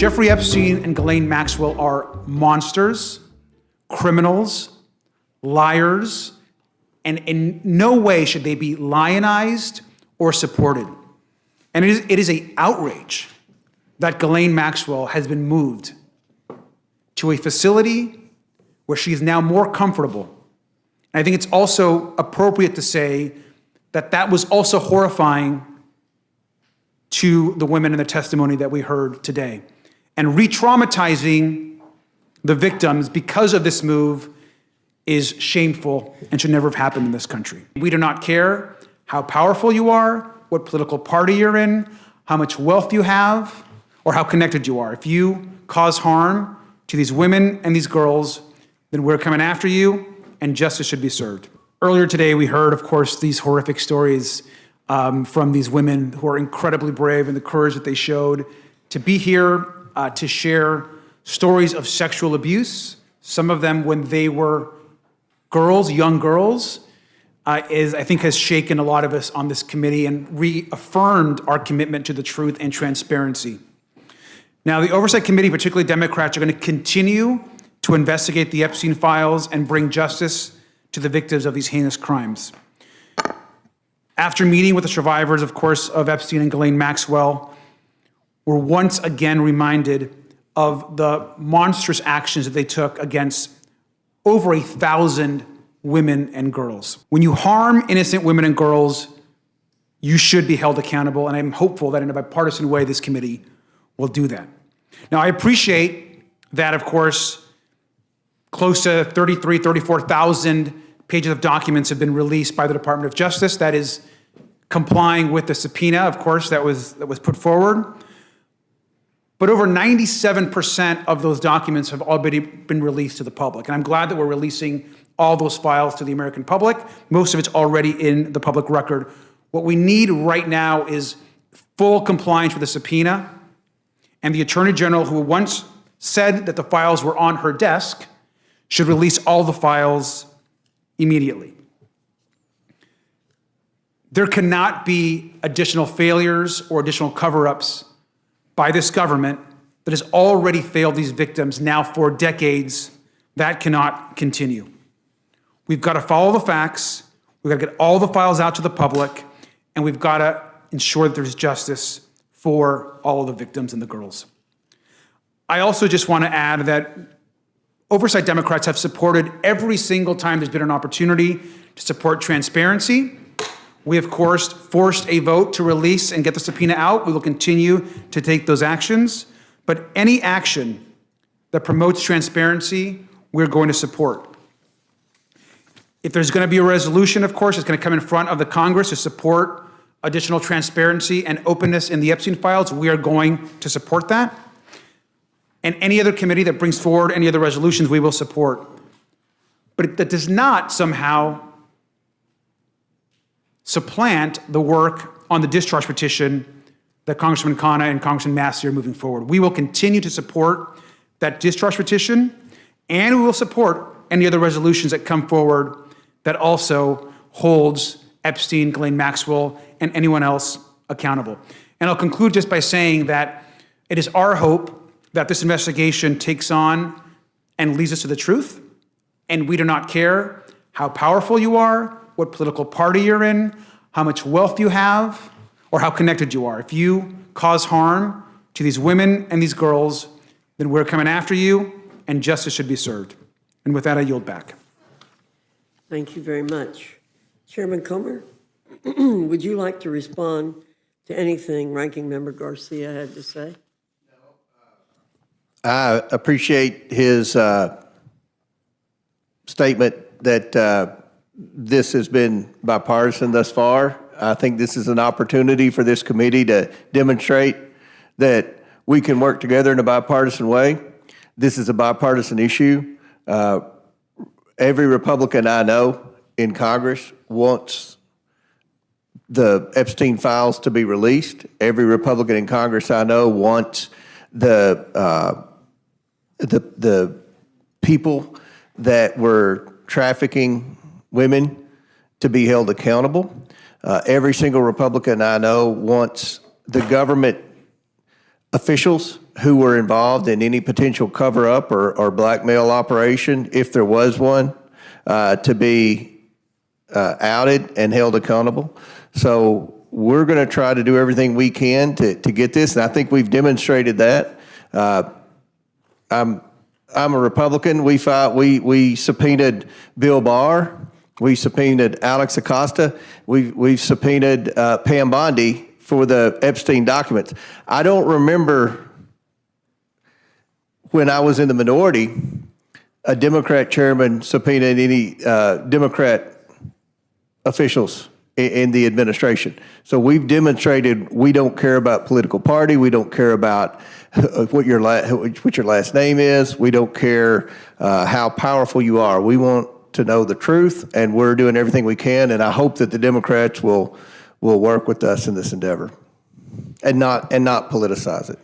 Jeffrey Epstein and Ghislaine Maxwell are monsters, criminals, liars, and in no way should they be lionized or supported. And it is an outrage that Ghislaine Maxwell has been moved to a facility where she is now more comfortable. And I think it's also appropriate to say that that was also horrifying to the women in the testimony that we heard today. And re-traumatizing the victims because of this move is shameful and should never have happened in this country. We do not care how powerful you are, what political party you're in, how much wealth you have, or how connected you are. If you cause harm to these women and these girls, then we're coming after you, and justice should be served. Earlier today, we heard, of course, these horrific stories from these women who are incredibly brave and the courage that they showed to be here to share stories of sexual abuse, some of them when they were girls, young girls, I think has shaken a lot of us on this committee and reaffirmed our commitment to the truth and transparency. Now, the Oversight Committee, particularly Democrats, are going to continue to investigate the Epstein files and bring justice to the victims of these heinous crimes. After meeting with the survivors, of course, of Epstein and Ghislaine Maxwell, we're once again reminded of the monstrous actions that they took against over 1,000 women and girls. When you harm innocent women and girls, you should be held accountable, and I'm hopeful that in a bipartisan way, this committee will do that. Now, I appreciate that, of course, close to 34,000 pages of documents have been released by the Department of Justice. That is complying with the subpoena, of course, that was put forward. But over 97% of those documents have already been released to the public. And I'm glad that we're releasing all those files to the American public. Most of it's already in the public record. What we need right now is full compliance with the subpoena. And the Attorney General, who once said that the files were on her desk, should release all the files immediately. There cannot be additional failures or additional cover-ups by this government that has already failed these victims now for decades. That cannot continue. We've got to follow the facts, we've got to get all the files out to the public, and we've got to ensure that there's justice for all of the victims and the girls. I also just want to add that Oversight Democrats have supported every single time there's been an opportunity to support transparency. We, of course, forced a vote to release and get the subpoena out. We will continue to take those actions. But any action that promotes transparency, we're going to support. If there's going to be a resolution, of course, it's going to come in front of the Congress to support additional transparency and openness in the Epstein files. We are going to support that. And any other committee that brings forward any other resolutions, we will support. But that does not somehow supplant the work on the discharge petition that Congressman Khanna and Congressman Massey are moving forward. We will continue to support that discharge petition, and we will support any other resolutions that come forward that also holds Epstein, Ghislaine Maxwell, and anyone else accountable. And I'll conclude just by saying that it is our hope that this investigation takes on and leads us to the truth, and we do not care how powerful you are, what political party you're in, how much wealth you have, or how connected you are. If you cause harm to these women and these girls, then we're coming after you, and justice should be served. And with that, I yield back. Thank you very much. Chairman Comer, would you like to respond to anything Ranking Member Garcia had to say? I appreciate his statement that this has been bipartisan thus far. I think this is an opportunity for this committee to demonstrate that we can work together in a bipartisan way. This is a bipartisan issue. Every Republican I know in Congress wants the Epstein files to be released. Every Republican in Congress I know wants the people that were trafficking women to be held accountable. Every single Republican I know wants the government officials who were involved in any potential cover-up or blackmail operation, if there was one, to be outed and held accountable. So we're going to try to do everything we can to get this, and I think we've demonstrated that. I'm a Republican. We subpoenaed Bill Barr. We subpoenaed Alex Acosta. We've subpoenaed Pam Bondi for the Epstein documents. I don't remember when I was in the minority, a Democrat chairman subpoenaed any Democrat officials in the administration. So we've demonstrated we don't care about political party. We don't care about what your last name is. We don't care how powerful you are. We want to know the truth, and we're doing everything we can. And I hope that the Democrats will work with us in this endeavor and not politicize it.